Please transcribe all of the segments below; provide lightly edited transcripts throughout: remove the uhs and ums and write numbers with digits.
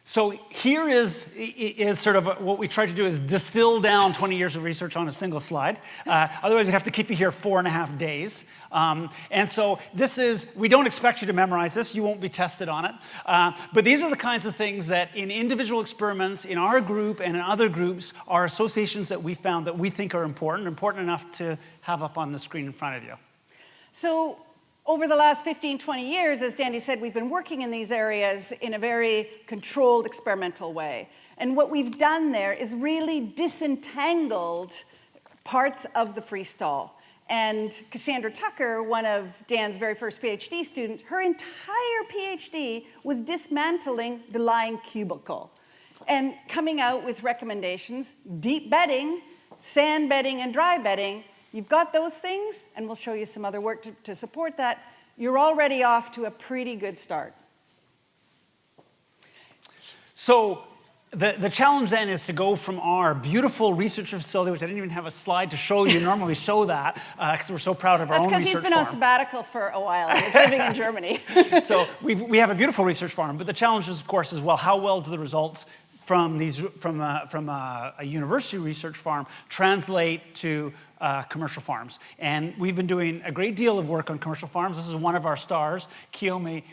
So here is sort of what we try to do is distill down 20 years of research on a single slide. Otherwise, we'd have to keep you here 4.5 days. And so this is, we don't expect you to memorize this. You won't be tested on it. But these are the kinds of things that in individual experiments, in our group and in other groups, are associations that we found that we think are important enough to have up on the screen in front of you. So over the last 15, 20 years, as Danny said, we've been working in these areas in a very controlled experimental way. And what we've done there is really disentangled parts of the freestall. And Cassandra Tucker, one of Dan's very first PhD students, her entire PhD was dismantling the lying cubicle and coming out with recommendations, deep bedding, sand bedding, and dry bedding. You've got those things, and we'll show you some other work to support that. You're already off to a pretty good start. So the challenge then is to go from our beautiful research facility, which I didn't even have a slide to show you, normally show that, because we're so proud of our own research farm. That's because he's been on sabbatical for a while, and he's living in Germany. So we have a beautiful research farm, but the challenge is, of course, as well, how well do the results from a university research farm translate to commercial farms. And we've been doing a great deal of work on commercial farms. This is one of our stars, Kiyomi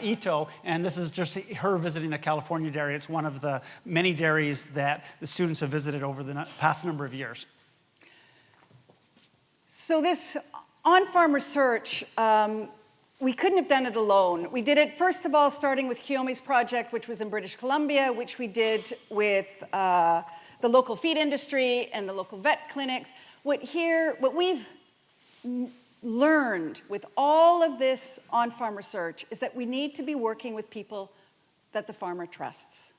Ito, and this is just her visiting a California dairy. It's one of the many dairies that the students have visited over the past number of years. So this on-farm research, we couldn't have done it alone. We did it, first of all, starting with Kiyomi's project, which was in British Columbia, which we did with the local feed industry and the local vet clinics. What we've learned with all of this on-farm research is that we need to be working with people that the farmer trusts.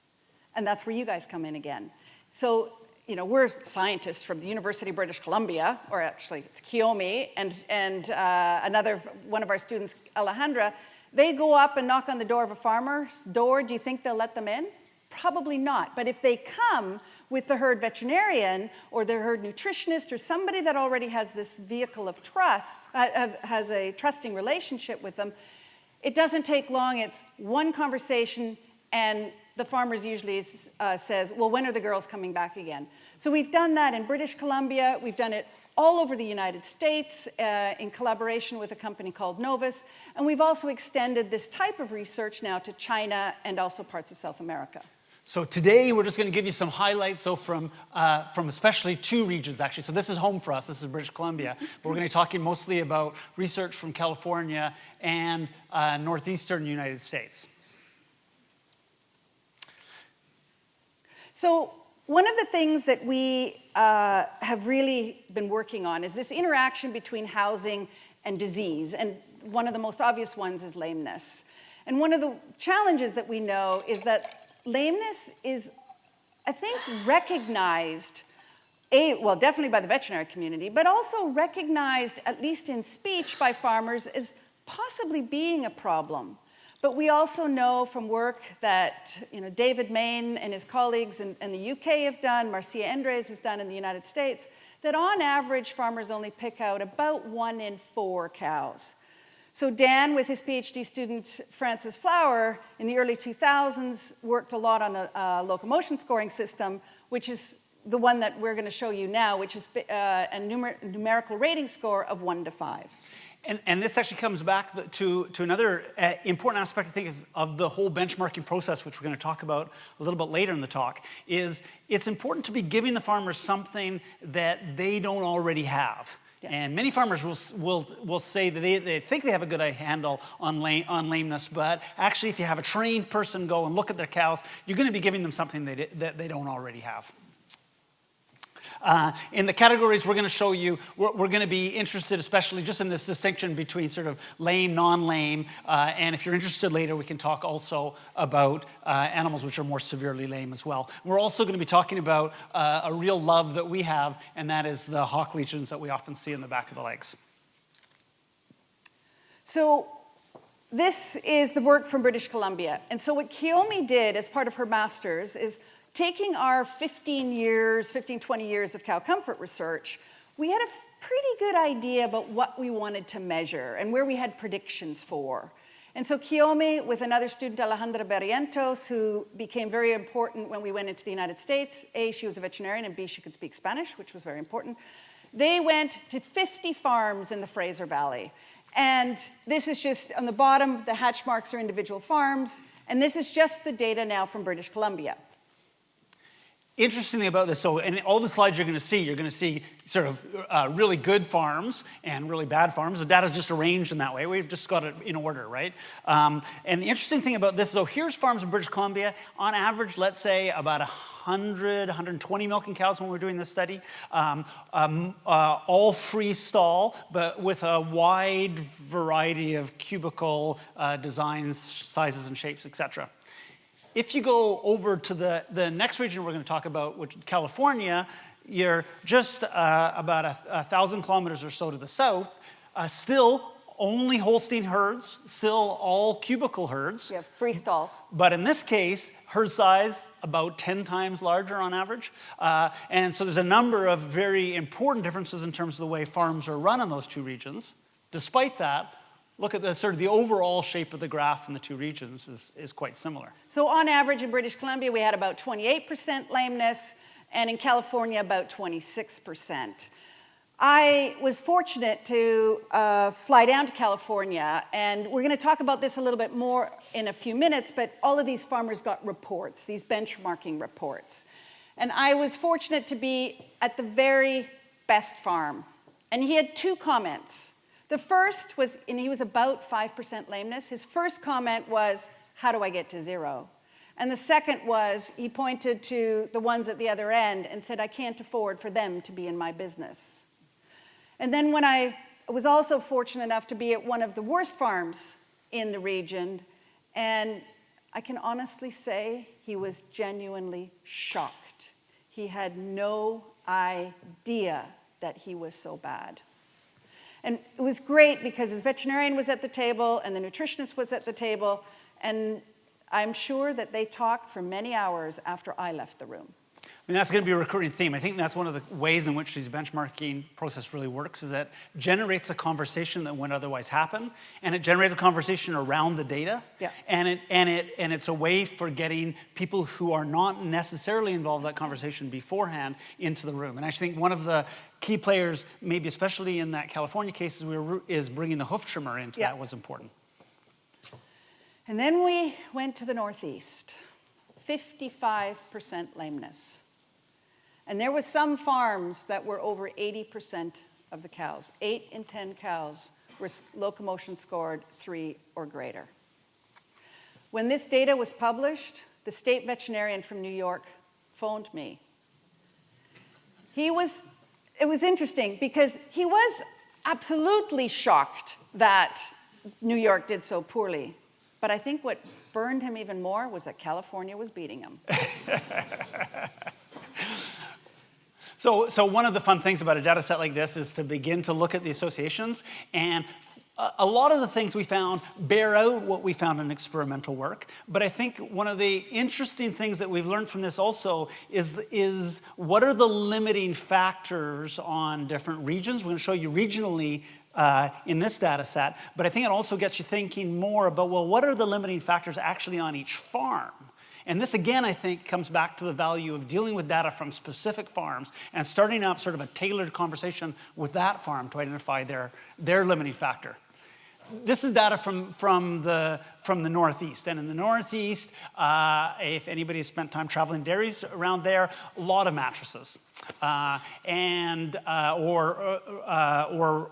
And that's where you guys come in again. So, you know, we're scientists from the University of British Columbia, or actually it's Kiyomi, and another one of our students, Alejandra. They go up and knock on the door of a farmer's door. Do you think they'll let them in? Probably not. But if they come with the herd veterinarian or the herd nutritionist or somebody that already has this vehicle of trust, has a trusting relationship with them, it doesn't take long. It's one conversation, and the farmers usually says, well, when are the girls coming back again? So we've done that in British Columbia. We've done it all over the United States in collaboration with a company called Novus. And we've also extended this type of research now to China and also parts of South America. So today we're just going to give you some highlights from especially two regions, actually. So this is home for us. This is British Columbia. But we're going to be talking mostly about research from California and northeastern United States. So one of the things that we have really been working on is this interaction between housing and disease. And one of the most obvious ones is lameness. And one of the challenges that we know is that lameness is, I think, recognized, well, definitely by the veterinary community, but also recognized, at least in speech, by farmers as possibly being a problem. But we also know from work that David Main and his colleagues in the UK have done, Marcia Endres has done in the United States, that on average, farmers only pick out about 1 in 4 cows. So Dan, with his PhD student Francis Flower, in the early 2000s, worked a lot on a locomotion scoring system, which is the one that we're going to show you now, which is a numerical rating score of 1 to 5. And this actually comes back to another important aspect, I think, of the whole benchmarking process, which we're going to talk about a little bit later in the talk, is it's important to be giving the farmers something that they don't already have. Yeah. And many farmers will say that they think they have a good handle on lameness, but actually if you have a trained person go and look at their cows, you're going to be giving them something that they don't already have. In the categories we're going to show you, we're going to be interested especially just in this distinction between sort of lame, non-lame, and if you're interested later, we can talk also about animals which are more severely lame as well. We're also going to be talking about a real love that we have, and that is the hock lesions that we often see in the back of the legs. So this is the work from British Columbia. And so what Kiyomi did as part of her master's is taking our 15, 20 years of cow comfort research, we had a pretty good idea about what we wanted to measure and where we had predictions for. And so Kiyomi, with another student, Alejandra Barrientos, who became very important when we went into the United States. A, she was a veterinarian, and B, she could speak Spanish, which was very important. They went to 50 farms in the Fraser Valley. And this is just, on the bottom, the hatch marks are individual farms. And this is just the data now from British Columbia. Interesting thing about this, so in all the slides you're going to see sort of really good farms and really bad farms. The data's just arranged in that way. We've just got it in order, right? And the interesting thing about this, so here's farms in British Columbia. On average, let's say about 100, 120 milking cows when we're doing this study. All free stall, but with a wide variety of cubicle designs, sizes, and shapes, etc. If you go over to the next region we're going to talk about, which is California, you're just about 1,000 kilometers or so to the south, still only Holstein herds, still all cubicle herds. Yeah, free stalls. But in this case, herd size about 10 times larger on average. And so there's a number of very important differences in terms of the way farms are run in those two regions. Despite that, look at the sort of the overall shape of the graph in the two regions is quite similar. So on average in British Columbia, we had about 28% lameness, and in California, about 26%. I was fortunate to fly down to California, and we're going to talk about this a little bit more in a few minutes, but all of these farmers got reports, these benchmarking reports. And I was fortunate to be at the very best farm, and he had two comments. The first was, and he was about 5% lameness. His first comment was, how do I get to zero? And the second was, he pointed to the ones at the other end and said, I can't afford for them to be in my business. And then when I was also fortunate enough to be at one of the worst farms in the region, and I can honestly say he was genuinely shocked. He had no idea that he was so bad. And it was great because his veterinarian was at the table and the nutritionist was at the table, and I'm sure that they talked for many hours after I left the room. I mean, that's going to be a recurring theme. I think that's one of the ways in which this benchmarking process really works, is that it generates a conversation that wouldn't otherwise happen, and it generates a conversation around the data. Yeah. And it's a way for getting people who are not necessarily involved in that conversation beforehand into the room. And I think one of the key players, maybe especially in that California case, is bringing the hoof trimmer into that was important. And then we went to the Northeast, 55% lameness. And there were some farms that were over 80% of the cows. 8 in 10 cows were locomotion scored 3 or greater. When this data was published, the state veterinarian from New York phoned me. It was interesting because he was absolutely shocked that New York did so poorly. But I think what burned him even more was that California was beating him. So one of the fun things about a data set like this is to begin to look at the associations, and a lot of the things we found bear out what we found in experimental work. But I think one of the interesting things that we've learned from this also is what are the limiting factors on different regions. We're going to show you regionally in this data set, but I think it also gets you thinking more about, well, what are the limiting factors actually on each farm? And this, again, I think, comes back to the value of dealing with data from specific farms and starting up sort of a tailored conversation with that farm to identify their limiting factor. This is data from the Northeast. And in the Northeast, if anybody has spent time traveling dairies around there, a lot of mattresses. Or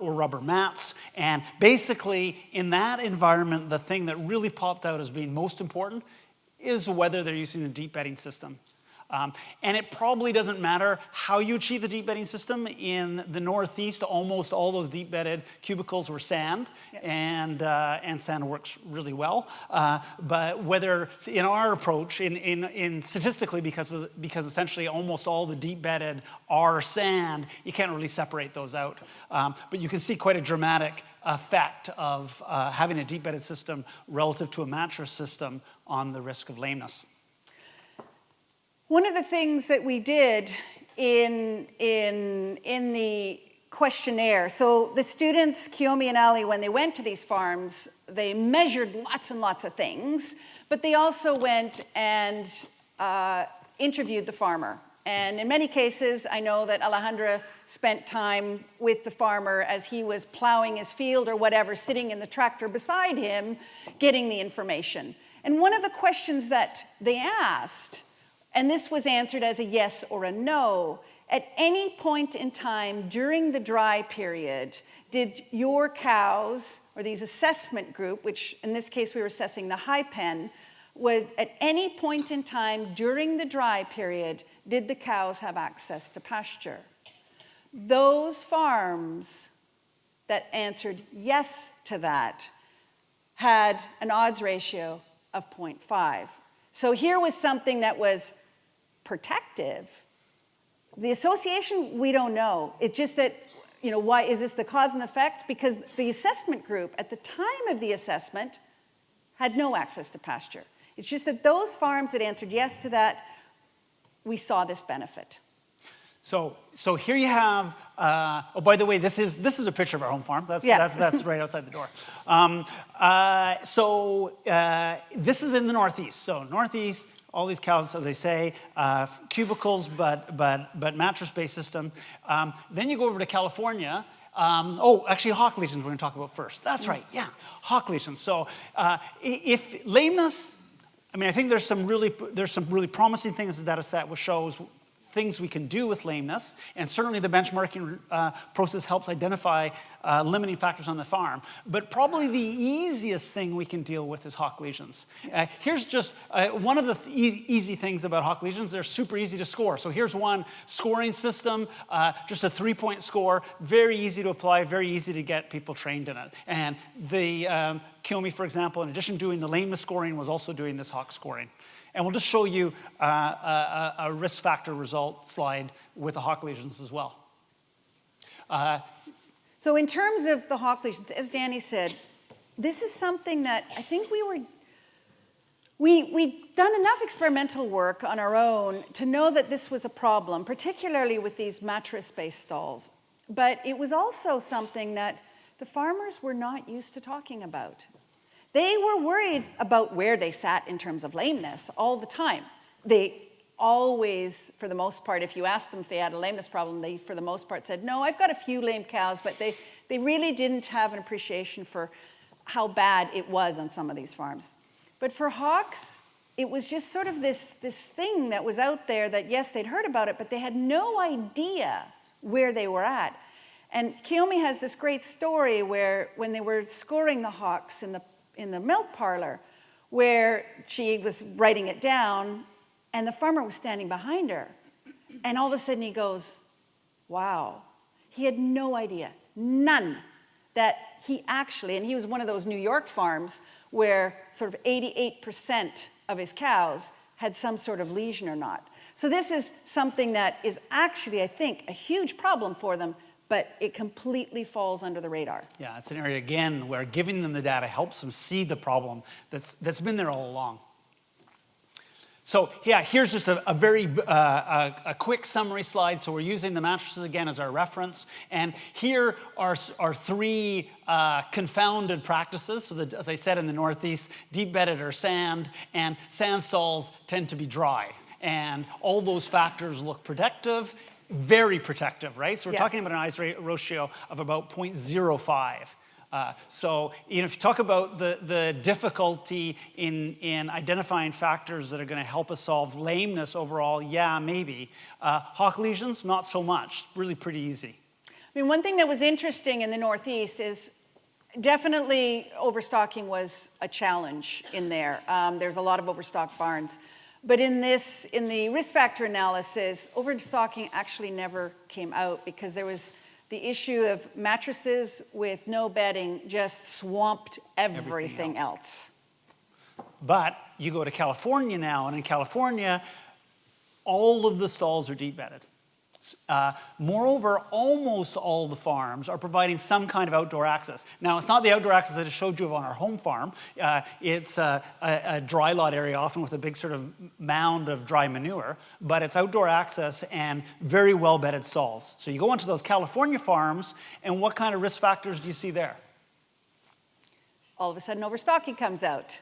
rubber mats. And basically, in that environment, the thing that really popped out as being most important is whether they're using a deep bedding system. And it probably doesn't matter how you achieve the deep bedding system. In the Northeast, almost all those deep bedded cubicles were sand, and sand works really well. But whether in our approach, in statistically, because essentially almost all the deep bedded are sand, you can't really separate those out. But you can see quite a dramatic effect of having a deep bedded system relative to a mattress system on the risk of lameness. One of the things that we did in the questionnaire, so the students, Kiyomi and Ali, when they went to these farms, They measured lots and lots of things, but they also went and interviewed the farmer. And in many cases, I know that Alejandra spent time with the farmer as he was plowing his field or whatever, sitting in the tractor beside him, getting the information. And one of the questions that they asked, and this was answered as a yes or a no, at any point in time during the dry period, did your cows, or these assessment group, which in this case we were assessing the high pen, would at any point in time during the dry period, did the cows have access to pasture? Those farms that answered yes to that had an odds ratio of 0.5. So here was something that was protective. The association, we don't know. It's just that, you know, why is this the cause and effect? Because the assessment group at the time of the assessment had no access to pasture. It's just that those farms that answered yes to that, we saw this benefit. So here you have, oh, by the way, this is a picture of our home farm. That's right outside the door. This is in the Northeast. So Northeast, all these cows, as I say, cubicles, but mattress-based system. Then you go over to California. Actually, hock lesions we're going to talk about first. That's right, yeah, hock lesions. So if lameness, I mean, I think there's some really promising things in the data set which shows things we can do with lameness, and certainly the benchmarking process helps identify limiting factors on the farm. But probably the easiest thing we can deal with is hock lesions. Here's just one of the easy things about hock lesions. They're super easy to score. So here's one scoring system, just a 3-point score, very easy to apply, very easy to get people trained in it. And the Kiyomi, for example, in addition to doing the lameness scoring, was also doing this hock scoring. And we'll just show you a risk factor result slide with the hock lesions as well. So in terms of the hock lesions, as Danny said, this is something that I think we'd done enough experimental work on our own to know that this was a problem, particularly with these mattress-based stalls. But it was also something that the farmers were not used to talking about. They were worried about where they sat in terms of lameness all the time. They always, for the most part, if you asked them if they had a lameness problem, they, for the most part, said, no, I've got a few lame cows, but they really didn't have an appreciation for how bad it was on some of these farms. But for hawks, it was just sort of this thing that was out there that, yes, they'd heard about it, but they had no idea where they were at. And Kiyomi has this great story where when they were scoring the hawks in the milk parlor, where she was writing it down, and the farmer was standing behind her. And all of a sudden he goes, wow. He had no idea, none, that he actually, and he was one of those New York farms where sort of 88% of his cows had some sort of lesion or not. So this is something that is actually, I think, a huge problem for them, but it completely falls under the radar. Yeah, it's an area, again, where giving them the data helps them see the problem that's been there all along. So yeah, here's just a very quick summary slide. So we're using the mattresses again as our reference. And here are three confounded practices. So that, as I said, in the Northeast, deep bedded or sand, and sand stalls tend to be dry. And all those factors look protective, very protective, right? So we're talking about an odds ratio of about 0.05. So you know, if you talk about the difficulty in identifying factors that are going to help us solve lameness overall, yeah, maybe. Hock lesions, not so much. Really pretty easy. I mean, one thing that was interesting in the Northeast is definitely overstocking was a challenge in there. There's a lot of overstocked barns. But in the risk factor analysis, overstocking actually never came out because there was the issue of mattresses with no bedding just swamped everything else. But you go to California now, and in California, all of the stalls are deep bedded. Moreover, almost all the farms are providing some kind of outdoor access. Now, it's not the outdoor access that I showed you on our home farm. It's a dry lot area, often with a big sort of mound of dry manure, but it's outdoor access and very well-bedded stalls. So you go onto those California farms, and what kind of risk factors do you see there? all of a sudden overstocking comes out.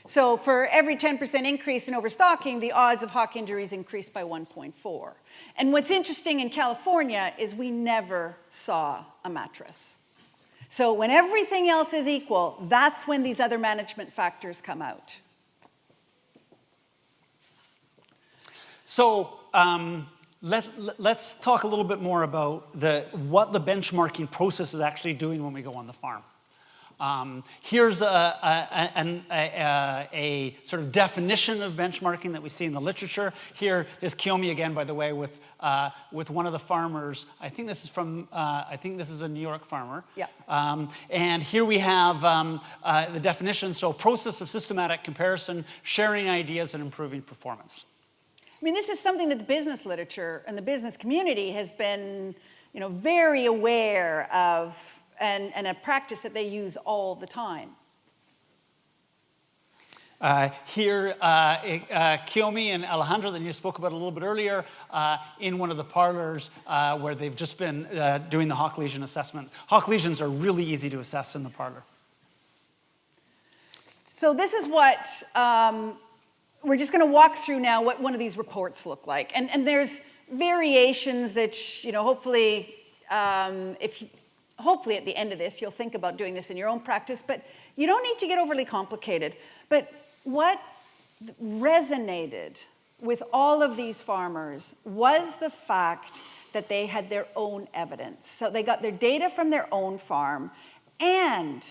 So for every 10% increase in overstocking, the odds of hock injuries increase by 1.4. And what's interesting in California is we never saw a mattress. So when everything else is equal, that's when these other management factors come out. So let's talk a little bit more about what the benchmarking process is actually doing when we go on the farm. Here's a sort of definition of benchmarking that we see in the literature. Here is Kiyomi again, by the way, with one of the farmers. I think this is from, I think this is a New York farmer. Yeah. And here we have the definition. So process of systematic comparison, sharing ideas, and improving performance. I mean, this is something that the business literature and the business community has been, very aware of, and a practice that they use all the time. Here, Kiyomi and Alejandro, that you spoke about a little bit earlier, in one of the parlors where they've just been doing the hock lesion assessments. Hock lesions are really easy to assess in the parlor. So this is what, we're just going to walk through now what one of these reports look like. And there's variations that, hopefully, hopefully at the end of this, you'll think about doing this in your own practice, but you don't need to get overly complicated. But what resonated with all of these farmers was the fact that they had their own evidence. So they got their data from their own farm, and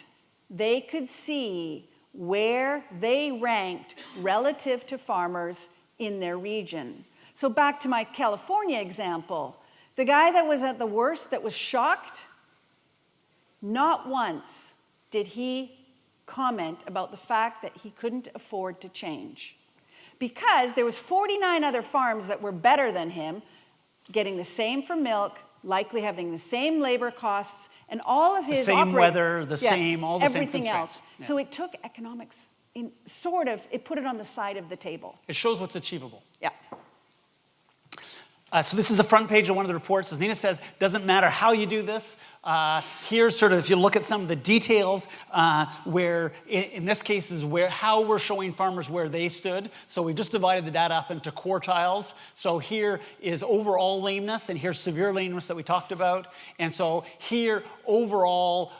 they could see where they ranked relative to farmers in their region. So back to my California example, the guy that was at the worst, that was shocked, not once did he comment about the fact that he couldn't afford to change. Because there was 49 other farms that were better than him, getting the same for milk, likely having the same labor costs, and all of his the same weather, the same, all the same everything else. Yeah. So it took economics it put it on the side of the table. It shows what's achievable. Yeah. So this is the front page of one of the reports. As Nina says, doesn't matter how you do this. Here's sort of, if you look at some of the details, where in this case is how we're showing farmers where they stood. So we've just divided the data up into quartiles. So here is overall lameness, and here's severe lameness that we talked about. And so here, overall,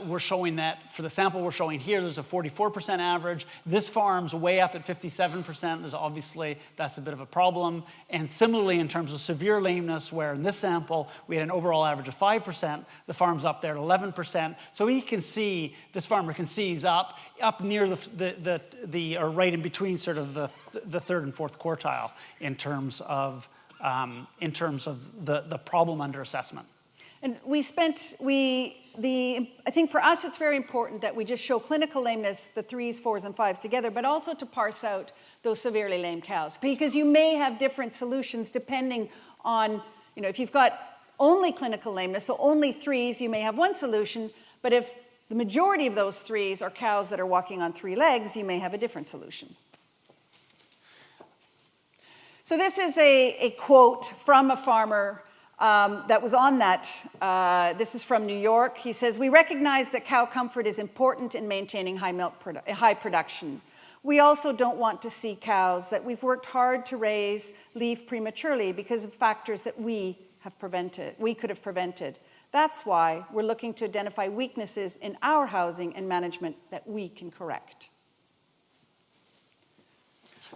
we're showing that for the sample we're showing here, there's a 44% average. This farm's way up at 57%. There's obviously, that's a bit of a problem. And similarly, in terms of severe lameness, where in this sample, we had an overall average of 5%, the farm's up there at 11%. So he can see, this farmer can see he's up near or right in between sort of the third and fourth quartile in terms of the problem under assessment. And I think for us it's very important that we just show clinical lameness, the 3s, 4s, and 5s together, but also to parse out those severely lame cows. Because you may have different solutions depending on, if you've got only clinical lameness, so only 3s, you may have one solution, but if the majority of those 3s are cows that are walking on 3 legs, you may have a different solution. So this is a quote from a farmer that was on that. This is from New York. He says, "We recognize that cow comfort is important in maintaining high production. We also don't want to see cows that we've worked hard to raise leave prematurely because of factors that we could have prevented. That's why we're looking to identify weaknesses in our housing and management that we can correct."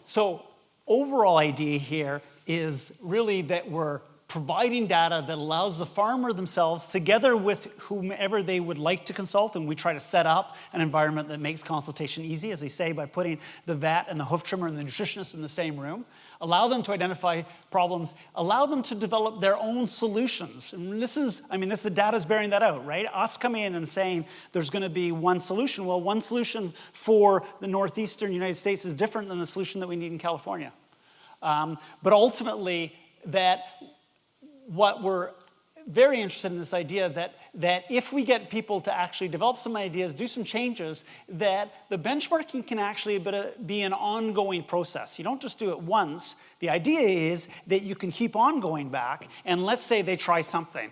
So overall idea here is really that we're providing data that allows the farmer themselves, together with whomever they would like to consult, and we try to set up an environment that makes consultation easy, as they say, by putting the vet and the hoof trimmer and the nutritionist in the same room, allow them to identify problems, allow them to develop their own solutions. And the data's bearing that out, right? Us coming in and saying there's going to be one solution. Well, one solution for the northeastern United States is different than the solution that we need in California. But ultimately, what we're very interested in this idea that if we get people to actually develop some ideas, do some changes, that the benchmarking can actually be an ongoing process. You don't just do it once. The idea is that you can keep on going back, and let's say they try something,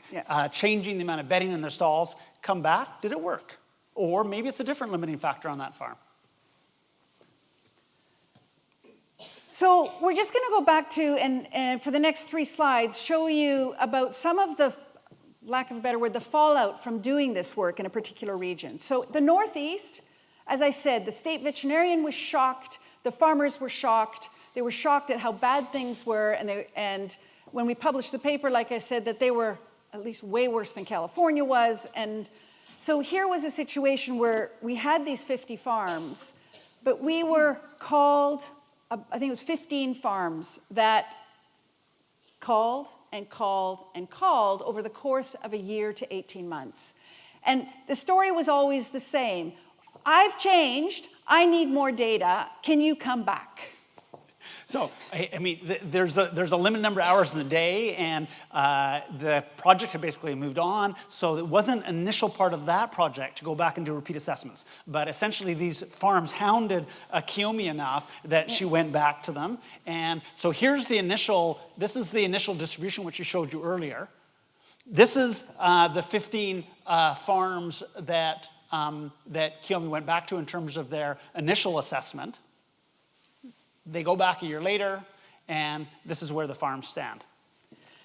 changing the amount of bedding in their stalls, come back, did it work? Or maybe it's a different limiting factor on that farm. So we're just going to go back to, and for the next 3 slides, show you about some of the, lack of a better word, the fallout from doing this work in a particular region. So the Northeast, as I said, the state veterinarian was shocked, the farmers were shocked, they were shocked at how bad things were, and when we published the paper, like I said, that they were at least way worse than California was. And so here was a situation where we had these 50 farms, but we were called, I think it was 15 farms that called and called and called over the course of a year to 18 months. And the story was always the same. I've changed, I need more data, can you come back? So, I mean, there's a limited number of hours in the day, and the project had basically moved on, so it wasn't an initial part of that project to go back and do repeat assessments. But essentially, these farms hounded Kiyomi enough that she went back to them. And so here's the initial, this is the initial distribution, which I showed you earlier. This is the 15 farms that Kiyomi went back to in terms of their initial assessment. They go back a year later, and this is where the farms stand.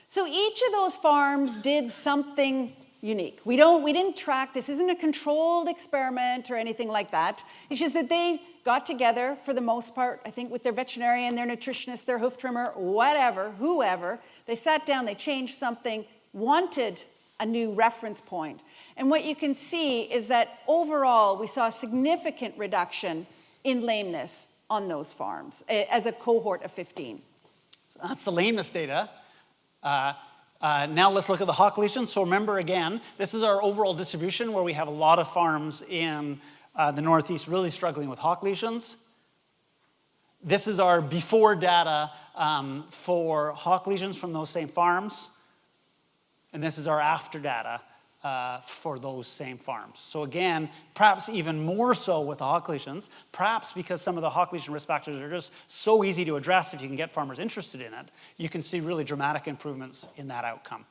So each of those farms did something unique. We didn't track, this isn't a controlled experiment or anything like that. It's just that they got together, for the most part, I think with their veterinarian, their nutritionist, their hoof trimmer, whatever, whoever. They sat down, they changed something, wanted a new reference point. And what you can see is that overall, we saw a significant reduction in lameness on those farms as a cohort of 15. So that's the lameness data. Now let's look at the hock lesions. So remember again, this is our overall distribution where we have a lot of farms in the Northeast really struggling with hock lesions. This is our before data for hock lesions from those same farms. And this is our after data for those same farms. So again, perhaps even more so with the hock lesions, perhaps because some of the hock lesion risk factors are just so easy to address if you can get farmers interested in it, you can see really dramatic improvements in that outcome.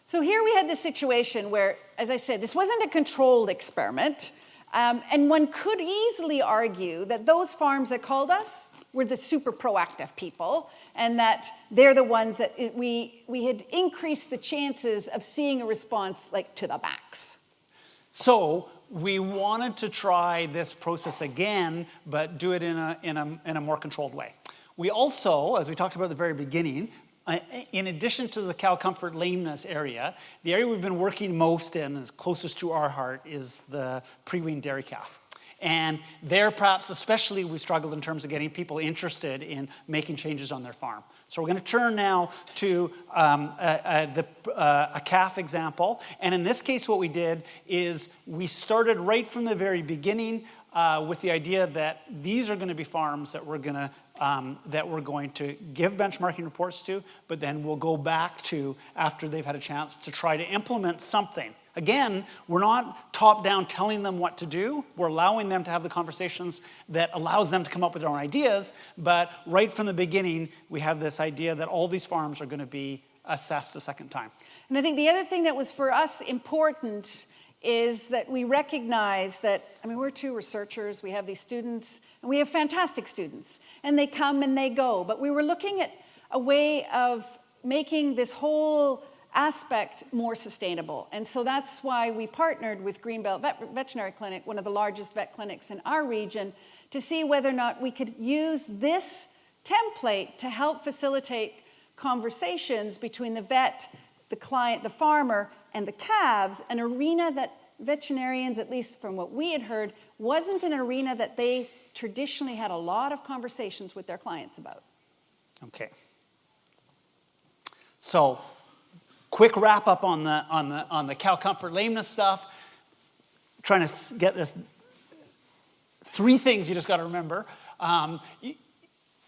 So here we had this situation where, as I said, this wasn't a controlled experiment, and one could easily argue that those farms that called us were the super proactive people, and that they're the ones that we had increased the chances of seeing a response like to the max. So we wanted to try this process again, but do it in a more controlled way. We also, as we talked about at the very beginning, in addition to the cow comfort lameness area, the area we've been working most in, is closest to our heart, is the pre-weaned dairy calf. And there, perhaps especially, we struggled in terms of getting people interested in making changes on their farm. So we're going to turn now to a calf example. And in this case, what we did is we started right from the very beginning with the idea that these are going to be farms that we're going to give benchmarking reports to, but then we'll go back to after they've had a chance to try to implement something. Again, we're not top-down telling them what to do. We're allowing them to have the conversations that allows them to come up with their own ideas. But right from the beginning, we have this idea that all these farms are going to be assessed a second time. And I think the other thing that was for us important is that we recognize that, I mean, we're 2 researchers, we have these students, and we have fantastic students, and they come and they go. But we were looking at a way of making this whole aspect more sustainable. And so that's why we partnered with Greenbelt Veterinary Clinic, one of the largest vet clinics in our region, to see whether or not we could use this template to help facilitate conversations between the vet, the client, the farmer, and the calves, an arena that veterinarians, at least from what we had heard, wasn't an arena that they traditionally had a lot of conversations with their clients about. Okay. So, quick wrap up on the cow comfort lameness stuff. Trying to get this 3 things you just got to remember.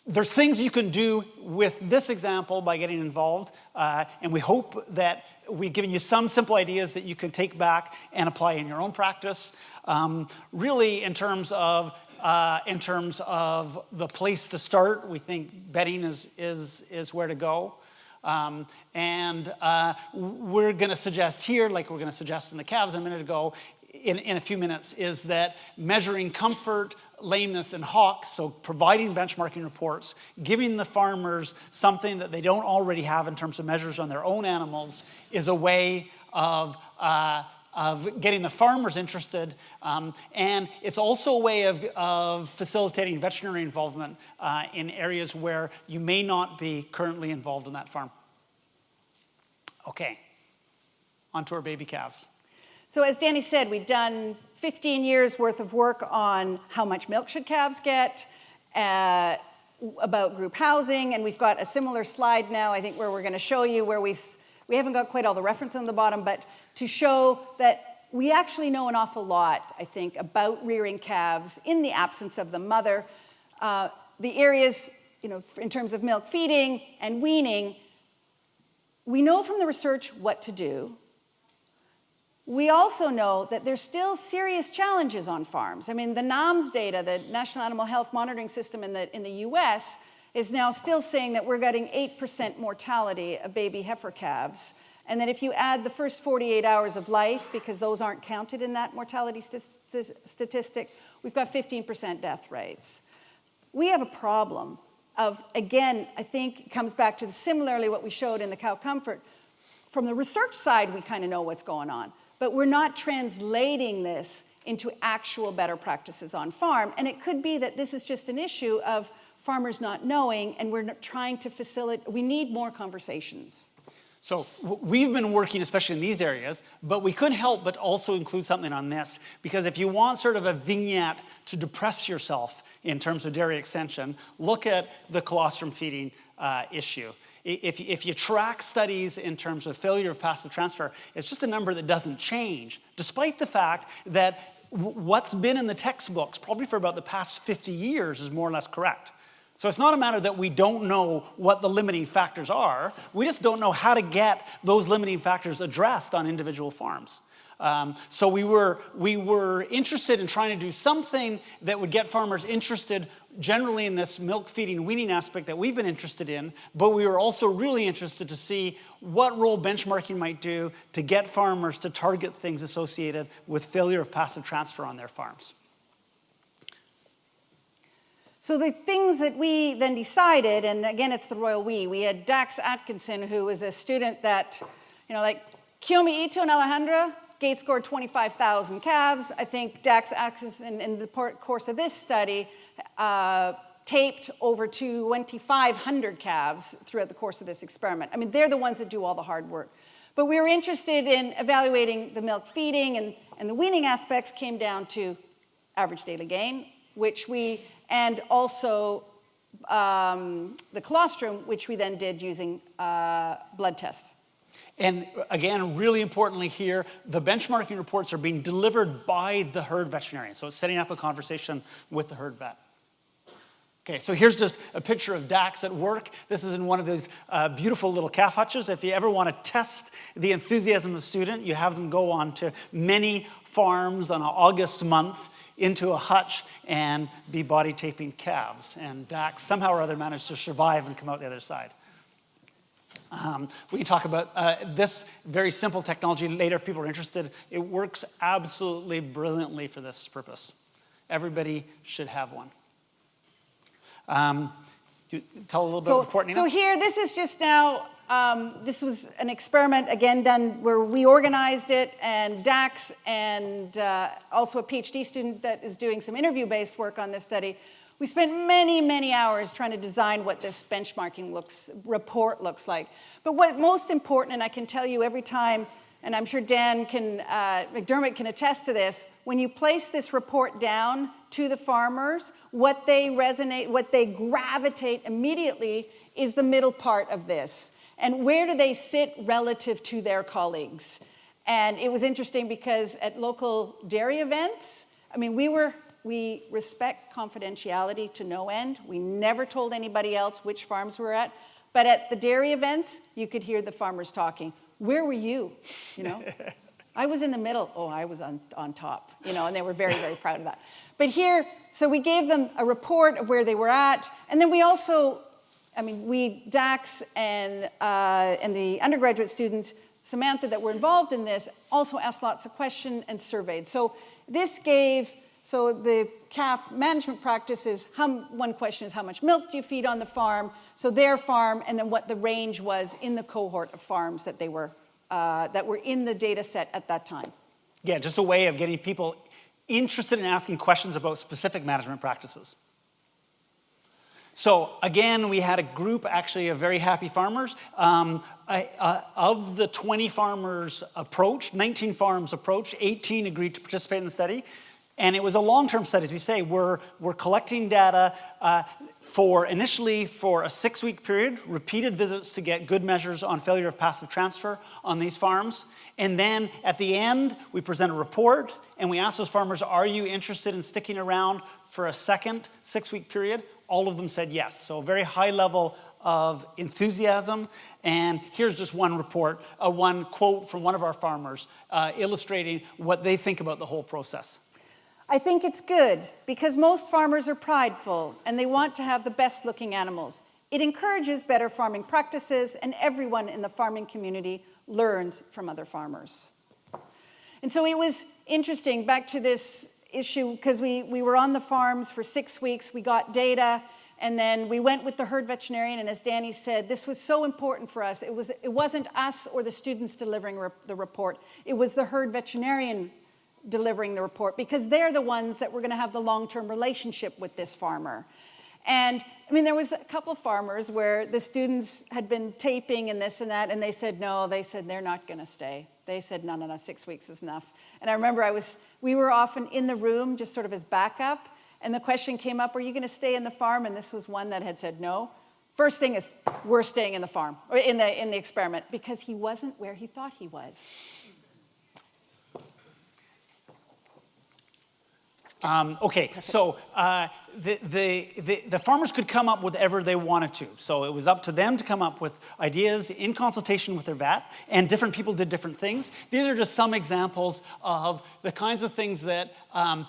There's things you can do with this example by getting involved, and we hope that we've given you some simple ideas that you can take back and apply in your own practice. Really, in terms of the place to start, we think bedding is where to go. We're going to suggest here, like we're going to suggest in the calves a minute ago, in a few minutes is that measuring comfort, lameness, and hock, so providing benchmarking reports, giving the farmers something that they don't already have in terms of measures on their own animals, is a way of getting the farmers interested, and it's also a way of facilitating veterinary involvement in areas where you may not be currently involved in that farm. Okay, on to our baby calves. So as Danny said, we've done 15 years worth of work on how much milk should calves get, about group housing, and we've got a similar slide now, I think, where we're going to show you where we haven't got quite all the reference on the bottom, but to show that we actually know an awful lot, I think, about rearing calves in the absence of the mother. The areas, in terms of milk feeding and weaning, we know from the research what to do. We also know that there's still serious challenges on farms. I mean, the NAMS data, the National Animal Health Monitoring System in the US, is now still saying that we're getting 8% mortality of baby heifer calves. And that if you add the first 48 hours of life, because those aren't counted in that mortality statistic, we've got 15% death rates. We have a problem of, again, I think it comes back to similarly what we showed in the cow comfort. From the research side, we kind of know what's going on. But we're not translating this into actual better practices on farm. And it could be that this is just an issue of farmers not knowing, and we're trying to facilitate. We need more conversations. So we've been working, especially in these areas, but we couldn't help but also include something on this, because if you want sort of a vignette to depress yourself in terms of dairy extension, look at the colostrum feeding issue. If you track studies in terms of failure of passive transfer, it's just a number that doesn't change, despite the fact that what's been in the textbooks, probably for about the past 50 years, is more or less correct. So it's not a matter that we don't know what the limiting factors are, we just don't know how to get those limiting factors addressed on individual farms. So we were interested in trying to do something that would get farmers interested generally in this milk feeding weaning aspect that we've been interested in, but we were also really interested to see what role benchmarking might do to get farmers to target things associated with failure of passive transfer on their farms. So the things that we then decided, and again, it's the royal we had Dax Atkinson, who was a student that, like Kiyomi Ito and Alejandra, gate scored 25,000 calves. I think Dax Atkinson, in the course of this study, taped over 2,500 calves throughout the course of this experiment. I mean, they're the ones that do all the hard work. But we were interested in evaluating the milk feeding, and the weaning aspects came down to average daily gain, and also the colostrum, which we then did using blood tests. And again, really importantly here, the benchmarking reports are being delivered by the herd veterinarian. So it's setting up a conversation with the herd vet. Okay, so here's just a picture of Dax at work. This is in one of these beautiful little calf hutches. If you ever want to test the enthusiasm of a student, you have them go on to many farms on an August month into a hutch and be body taping calves. And Dax somehow or other managed to survive and come out the other side. We can talk about this very simple technology later if people are interested. It works absolutely brilliantly for this purpose. Everybody should have one. You tell a little bit about the report, Nina? So here, this is just now, this was an experiment, again, done where we organized it, and Dax and also a PhD student that is doing some interview-based work on this study. We spent many, many hours trying to design what this benchmarking report looks like. But what most important, and I can tell you every time, and I'm sure Dan McDermott can attest to this, when you place this report down to the farmers, what they gravitate immediately is the middle part of this. And where do they sit relative to their colleagues? And it was interesting because at local dairy events, I mean, we respect confidentiality to no end. We never told anybody else which farms we're at. But at the dairy events, you could hear the farmers talking. Where were you? I was in the middle. Oh, I was on top. And they were very, very proud of that. But here, so we gave them a report of where they were at. And then we also, Dax and the undergraduate student Samantha that were involved in this also asked lots of questions and surveyed. So this gave, so the calf management practices, one question is how much milk do you feed on the farm, so their farm, and then what the range was in the cohort of farms that were in the data set at that time. Yeah, just a way of getting people interested in asking questions about specific management practices. So again, we had a group actually of very happy farmers. Of the 20 farmers approached, 19 farms approached, 18 agreed to participate in the study. And it was a long-term study, as we say. We're collecting data initially for a 6-week period, repeated visits to get good measures on failure of passive transfer on these farms. And then at the end, we present a report, and we ask those farmers, are you interested in sticking around for a second 6-week period? All of them said yes. So a very high level of enthusiasm. And here's just one report, one quote from one of our farmers illustrating what they think about the whole process. I think it's good because most farmers are prideful and they want to have the best looking animals. It encourages better farming practices and everyone in the farming community learns from other farmers. And so it was interesting, back to this issue, because we were on the farms for 6 weeks, we got data, and then we went with the herd veterinarian, and as Danny said, this was so important for us. It wasn't us or the students delivering the report, it was the herd veterinarian delivering the report, because they're the ones that were going to have the long-term relationship with this farmer. And I mean, there was a couple farmers where the students had been taping and this and that, and they said no, they said they're not going to stay. They said no, 6 weeks is enough. And I remember we were often in the room just sort of as backup, and the question came up, are you going to stay in the farm? And this was one that had said no. First thing is, we're staying in the farm, or in the experiment, because he wasn't where he thought he was. Okay, so the farmers could come up with whatever they wanted to. So it was up to them to come up with ideas in consultation with their vet, and different people did different things. These are just some examples of the kinds of things that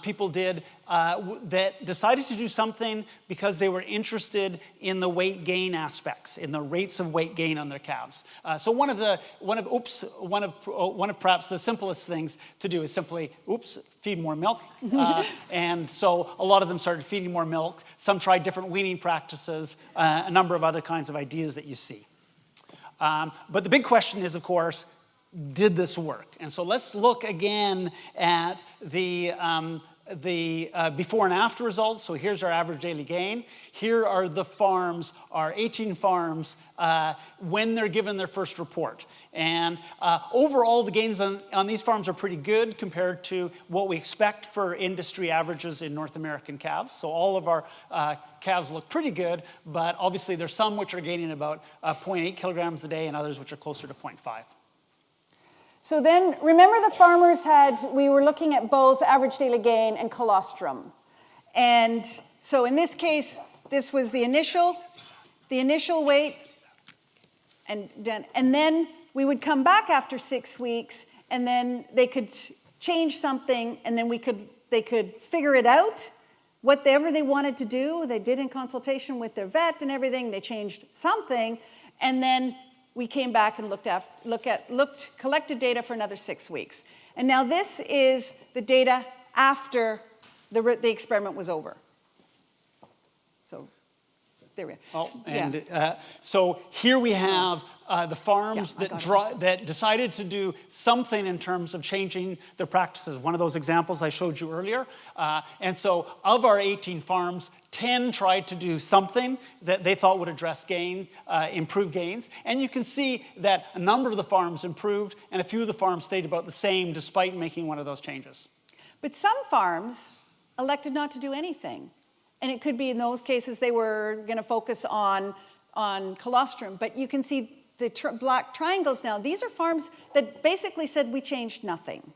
people did that decided to do something because they were interested in the weight gain aspects, in the rates of weight gain on their calves. So one of perhaps the simplest things to do is simply, feed more milk. And so a lot of them started feeding more milk. Some tried different weaning practices, a number of other kinds of ideas that you see. But the big question is, of course, did this work? And so let's look again at the before and after results. So here's our average daily gain. Here are the farms, our 18 farms, when they're given their first report. And overall, the gains on these farms are pretty good compared to what we expect for industry averages in North American calves. So all of our calves look pretty good, but obviously there's some which are gaining about 0.8 kilograms a day and others which are closer to 0.5. So then, remember the farmers we were looking at both average daily gain and colostrum. And so in this case, this was the initial weight, and then we would come back after 6 weeks, and then they could change something, and then they could figure it out, whatever they wanted to do. They did in consultation with their vet and everything. They changed something, and then we came back and collected data for another 6 weeks. And now this is the data after the experiment was over. So there we are. So here we have the farms that decided to do something in terms of changing their practices. One of those examples I showed you earlier. And so of our 18 farms, 10 tried to do something that they thought would address improve gains. And you can see that a number of the farms improved, and a few of the farms stayed about the same despite making one of those changes. But some farms elected not to do anything. And it could be in those cases they were going to focus on colostrum. But you can see the black triangles now. These are farms that basically said we changed nothing.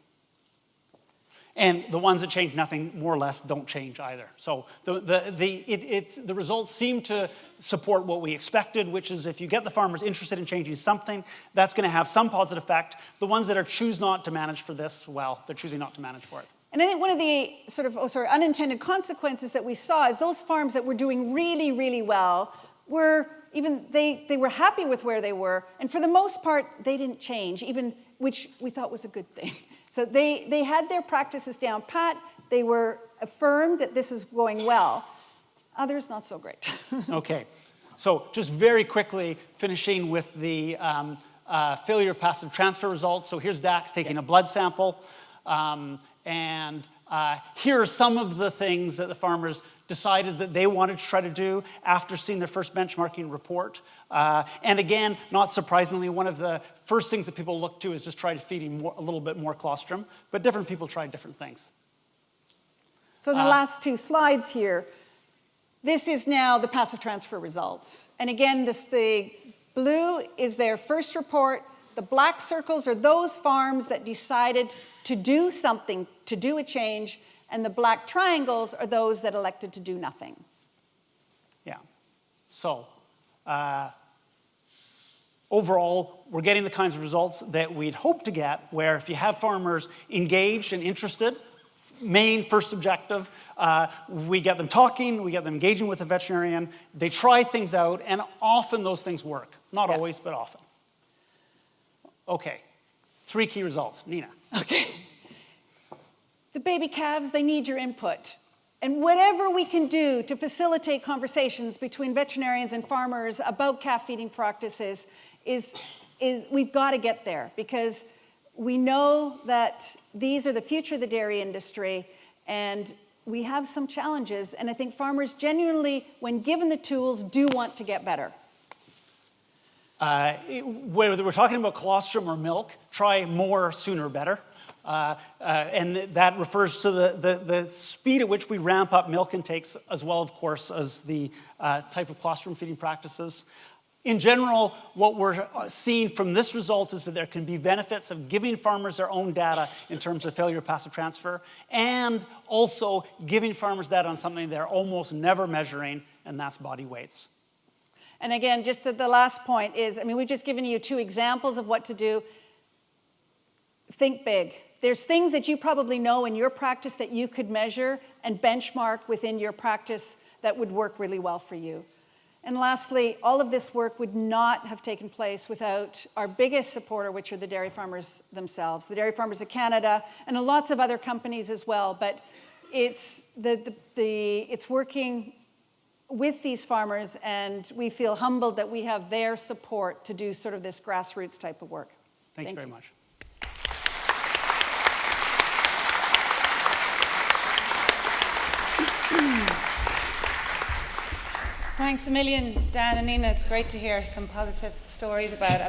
And the ones that change nothing, more or less, don't change either. So the results seem to support what we expected, which is if you get the farmers interested in changing something, that's going to have some positive effect. The ones that choose not to manage for this, well, they're choosing not to manage for it. And I think one of the unintended consequences that we saw is those farms that were doing really, really well they were happy with where they were, and for the most part, they didn't change, which we thought was a good thing. So they had their practices down pat. They were affirmed that this is going well. Others, not so great. Okay, so just very quickly finishing with the failure of passive transfer results. So here's Dax taking a blood sample, and here are some of the things that the farmers decided that they wanted to try to do after seeing their first benchmarking report. And again, not surprisingly, one of the first things that people look to is just try to feed him a little bit more colostrum, but different people tried different things. So in the last two slides here, this is now the passive transfer results. And again, the blue is their first report. The black circles are those farms that decided to do something, to do a change, and the black triangles are those that elected to do nothing. Yeah. So overall, we're getting the kinds of results that we'd hoped to get, where if you have farmers engaged and interested, main first objective, we get them talking, we get them engaging with the veterinarian, they try things out, and often those things work. Not always, but often. Okay, 3 key results. Nina. Okay. The baby calves, they need your input. And whatever we can do to facilitate conversations between veterinarians and farmers about calf feeding practices is we've got to get there, because we know that these are the future of the dairy industry, and we have some challenges, and I think farmers genuinely, when given the tools, do want to get better. Whether we're talking about colostrum or milk, try more, sooner, better. And that refers to the speed at which we ramp up milk intakes, as well, of course, as the type of colostrum feeding practices. In general, what we're seeing from this result is that there can be benefits of giving farmers their own data in terms of failure of passive transfer, and also giving farmers data on something they're almost never measuring, and that's body weights. And again, just the last point is, we've just given you 2 examples of what to do. Think big. There's things that you probably know in your practice that you could measure and benchmark within your practice that would work really well for you. And lastly, all of this work would not have taken place without our biggest supporter, which are the dairy farmers themselves, the Dairy Farmers of Canada, and lots of other companies as well. But it's working with these farmers, and we feel humbled that we have their support to do sort of this grassroots type of work. Thank you very much. Thanks a million, Dan and Nina. It's great to hear some positive stories about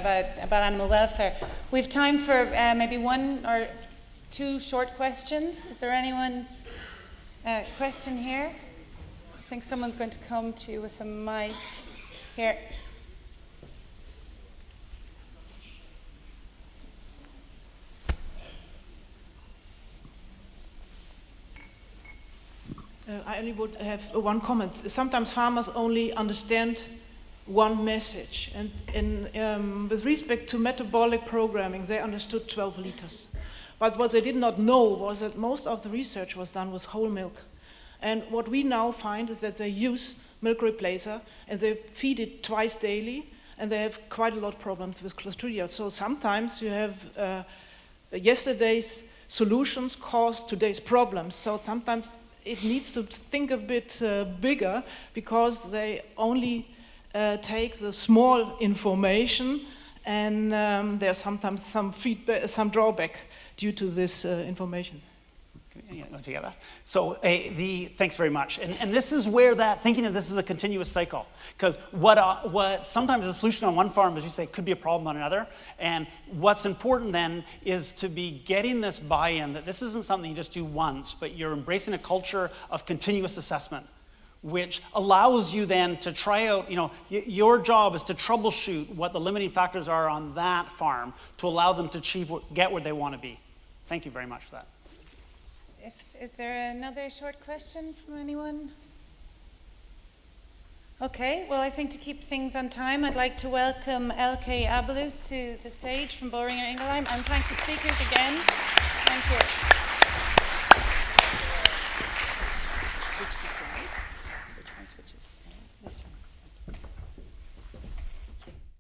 animal welfare. We have time for maybe 1 or 2 short questions. Is there anyone? Question here? I think someone's going to come to you with a mic here. I only would have 1 comment. Sometimes farmers only understand one message. And with respect to metabolic programming, they understood 12 liters. But what they did not know was that most of the research was done with whole milk. And what we now find is that they use milk replacer, and they feed it twice daily, and they have quite a lot of problems with Clostridia. So sometimes you have yesterday's solutions cause today's problems. So sometimes it needs to think a bit bigger, because they only take the small information, and there's sometimes some feedback, some drawback due to this information. Yeah, together. So thanks very much. And this is where that thinking of this as a continuous cycle, because what sometimes the solution on one farm, as you say, could be a problem on another. And what's important then is to be getting this buy-in that this isn't something you just do once, but you're embracing a culture of continuous assessment, which allows you then to try out, your job is to troubleshoot what the limiting factors are on that farm to allow them to get where they want to be. Thank you very much for that. Is there another short question from anyone? Okay, well, I think to keep things on time, I'd like to welcome Elke Abelus to the stage from Boehringer Ingelheim, and thank the speakers again. Thank you.